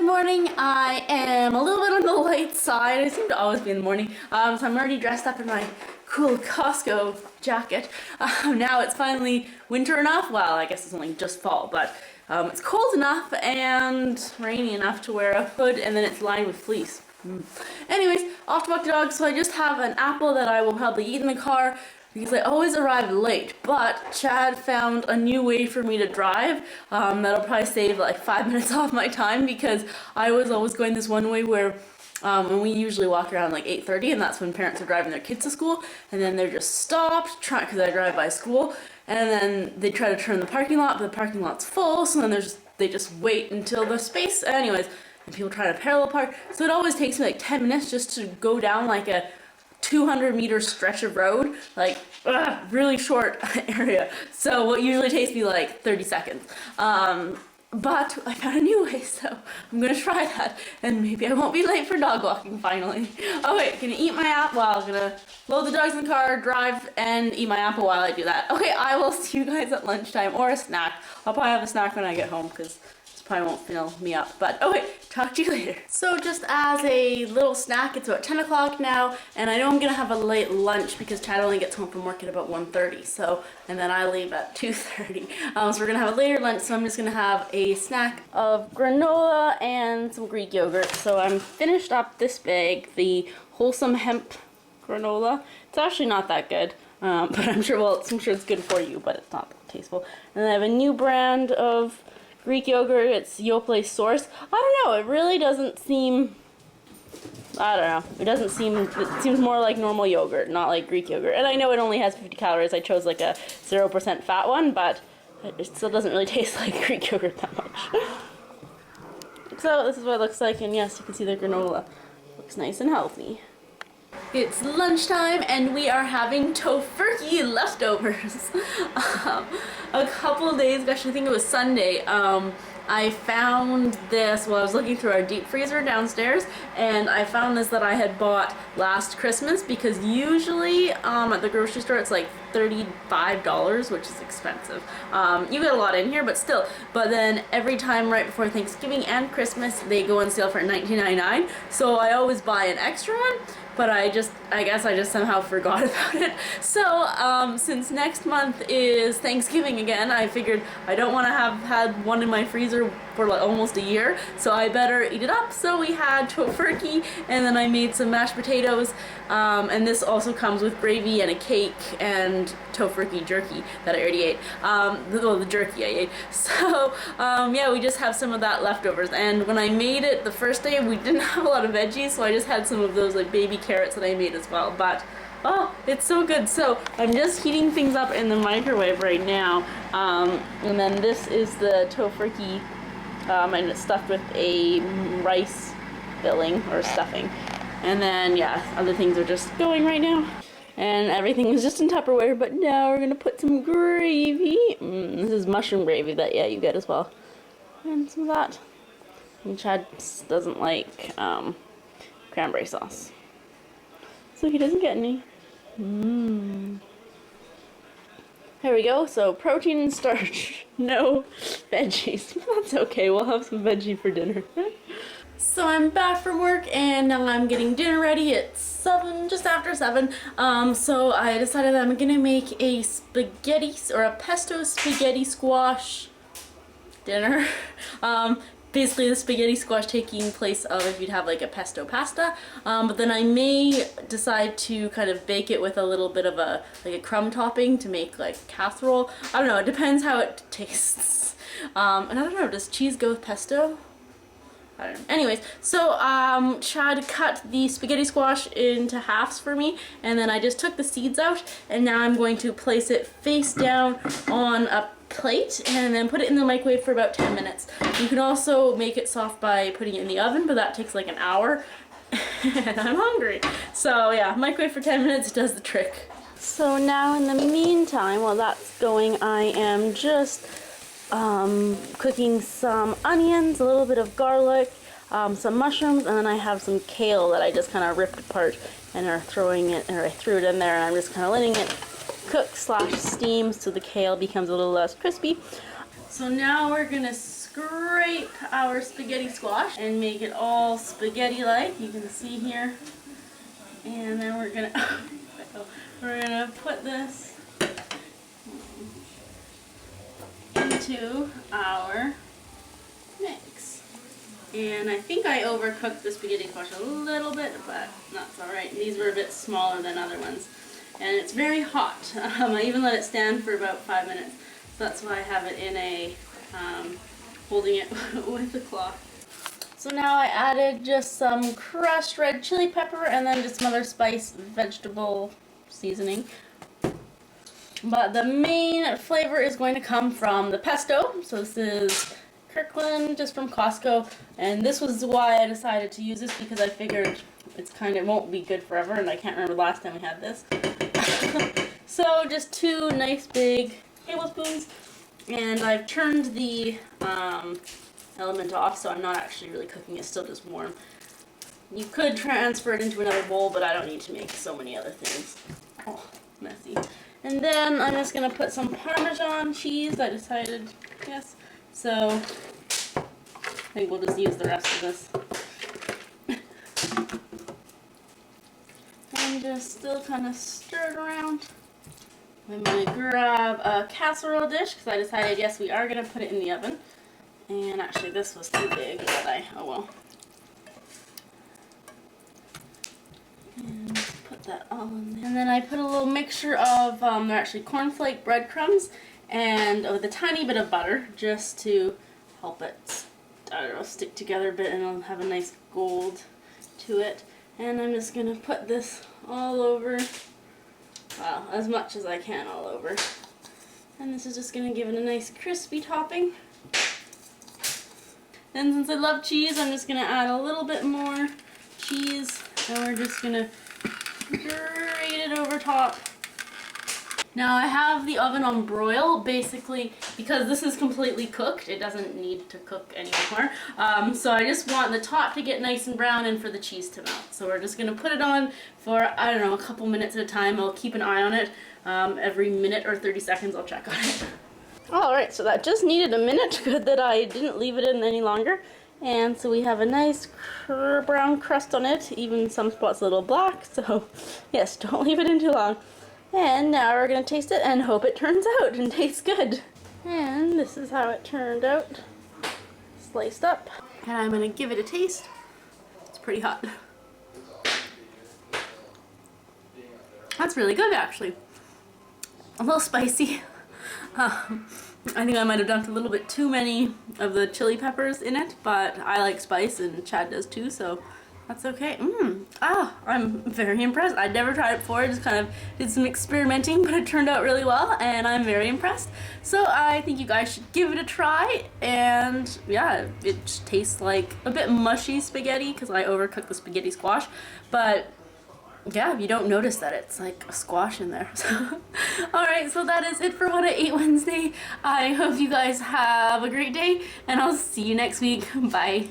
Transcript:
morning. I am a little bit on the light side. I seem to always be in the morning. So I'm already dressed up in my cool Costco jacket. Now it's finally winter enough. Well, I guess it's only just fall, but it's cold enough and rainy enough to wear a hood, and then it's lined with fleece. Anyways, off to walk the dog. So I just have an apple that I will probably eat in the car, because I always arrive late, but Chad found a new way for me to drive that'll probably save like 5 minutes off my time, because I was always going this one way where and we usually walk around like 8:30, and that's when parents are driving their kids to school, and then they're just stopped because I drive by school, and then they try to turn the parking lot, but the parking lot's full, so then they just wait until the space, anyways, and people try to parallel park, so it always takes me like 10 minutes just to go down like a 200-meter stretch of road, like really short area. So what usually takes me like 30 seconds. But I found a new way, so I'm gonna try that, and maybe I won't be late for dog walking finally. Oh wait, gonna eat my apple. Well, I'm gonna load the dogs in the car, drive, and eat my apple while I do that. Okay, I will see you guys at lunchtime, or a snack. I'll probably have a snack when I get home, because probably won't fill me up, but okay, talk to you later. So just as a little snack, it's about 10 o'clock now, and I know I'm gonna have a late lunch because Chad only gets home from work at about 1:30, so, and then I leave at 2:30. So we're gonna have a later lunch, so I'm just gonna have a snack of granola and some Greek yogurt. So I'm finished up this bag, the wholesome hemp granola. It's actually not that good, but I'm sure it's good for you, but it's not tasteful. And then I have a new brand of Greek yogurt. It's Yoplait Source. I don't know, it really doesn't seem, I don't know, it seems more like normal yogurt, not like Greek yogurt. And I know it only has 50 calories. I chose like a 0% fat one, but it still doesn't really taste like Greek yogurt that much. So this is what it looks like, and yes, you can see the granola looks nice and healthy. It's lunchtime and we are having Tofurky leftovers. A couple of days ago, actually I think it was Sunday, I found this while I was looking through our deep freezer downstairs, and I found this that I had bought last Christmas, because usually at the grocery store it's like $35, which is expensive. You get a lot in here, but still. But then every time right before Thanksgiving and Christmas they go on sale for $19.99, so I always buy an extra one. But I guess I just somehow forgot about it. So since next month is Thanksgiving again, I figured I don't want to have had one in my freezer for like almost a year, so I better eat it up. So we had Tofurky, and then I made some mashed potatoes, and this also comes with gravy and a cake and Tofurky jerky that I already ate. The jerky I ate. So yeah, we just have some of that leftovers, and when I made it the first day we didn't have a lot of veggies, so I just had some of those like baby carrots that I made as well. But oh, it's so good. So I'm just heating things up in the microwave right now, and then this is the Tofurky, and it's stuffed with a rice filling or stuffing, and then yeah, other things are just going right now, and everything is just in Tupperware. But now we're gonna put some gravy. This is mushroom gravy that you get as well, and some of that. And Chad doesn't like cranberry sauce, so he doesn't get any. There we go. So protein and starch, no veggies. That's okay, we'll have some veggie for dinner. So I'm back from work, and now I'm getting dinner ready. It's 7, just after 7. So I decided that I'm gonna make a spaghetti or a pesto spaghetti squash dinner. Basically the spaghetti squash taking place of if you'd have like a pesto pasta, but then I may decide to kind of bake it with a little bit of a crumb topping to make like casserole. I don't know, it depends how it tastes. And I don't know, does cheese go with pesto? I don't know. Anyways, so Chad cut the spaghetti squash into halves for me, and then I just took the seeds out, and now I'm going to place it face down on a plate and then put it in the microwave for about 10 minutes. You can also make it soft by putting it in the oven, but that takes like an hour, and I'm hungry. So yeah, microwave for 10 minutes does the trick. So now in the meantime, while that's going, I am just cooking some onions, a little bit of garlic, some mushrooms, and then I have some kale that I just kind of ripped apart and I threw it in there, and I'm just kind of letting it cook / steam so the kale becomes a little less crispy. So now we're gonna scrape our spaghetti squash and make it all spaghetti-like. You can see here. And then we're gonna put this into our mix. And I think I overcooked the spaghetti squash a little bit, but that's alright. These were a bit smaller than other ones. And it's very hot. I even let it stand for about 5 minutes. So that's why I have it in a, holding it with a cloth. So now I added just some crushed red chili pepper and then just some other spice vegetable seasoning. But the main flavor is going to come from the pesto. So this is Kirkland, just from Costco. And this was why I decided to use this, because I figured it won't be good forever, and I can't remember the last time we had this. So just 2 nice big tablespoons. And I've turned the element off, so I'm not actually really cooking, it's still just warm. You could transfer it into another bowl, but I don't need to make so many other things. Oh, messy. And then I'm just going to put some Parmesan cheese, I decided, yes. So I think we'll just use the rest of this. And just still kind of stir it around. I'm going to grab a casserole dish, because I decided, yes, we are going to put it in the oven. And actually this was too big, but oh well. And put that all in there. And then I put a little mixture of, they're actually cornflake breadcrumbs, and with a tiny bit of butter, just to help it, I don't know, stick together a bit, and it'll have a nice gold to it. And I'm just going to put this all over, well, as much as I can all over. And this is just going to give it a nice crispy topping. Then since I love cheese, I'm just going to add a little bit more cheese, and we're just going to grate it over top. Now I have the oven on broil, basically because this is completely cooked. It doesn't need to cook anymore. So I just want the top to get nice and brown and for the cheese to melt. So we're just going to put it on for, I don't know, a couple minutes at a time. I'll keep an eye on it. Every minute or 30 seconds I'll check on it. Alright, so that just needed a minute. Good that I didn't leave it in any longer. And so we have a nice brown crust on it, even some spots a little black. So yes, don't leave it in too long. And now we're going to taste it and hope it turns out and tastes good. And this is how it turned out. Sliced up. And I'm going to give it a taste. It's pretty hot. That's really good, actually. A little spicy. I think I might have dumped a little bit too many of the chili peppers in it, but I like spice and Chad does too, so that's okay. I'm very impressed. I'd never tried it before. I just kind of did some experimenting, but it turned out really well, and I'm very impressed. So I think you guys should give it a try, and yeah, it tastes like a bit mushy spaghetti because I overcooked the spaghetti squash, but yeah, you don't notice that it's like a squash in there. Alright, so that is it for What I Ate Wednesday. I hope you guys have a great day, and I'll see you next week. Bye.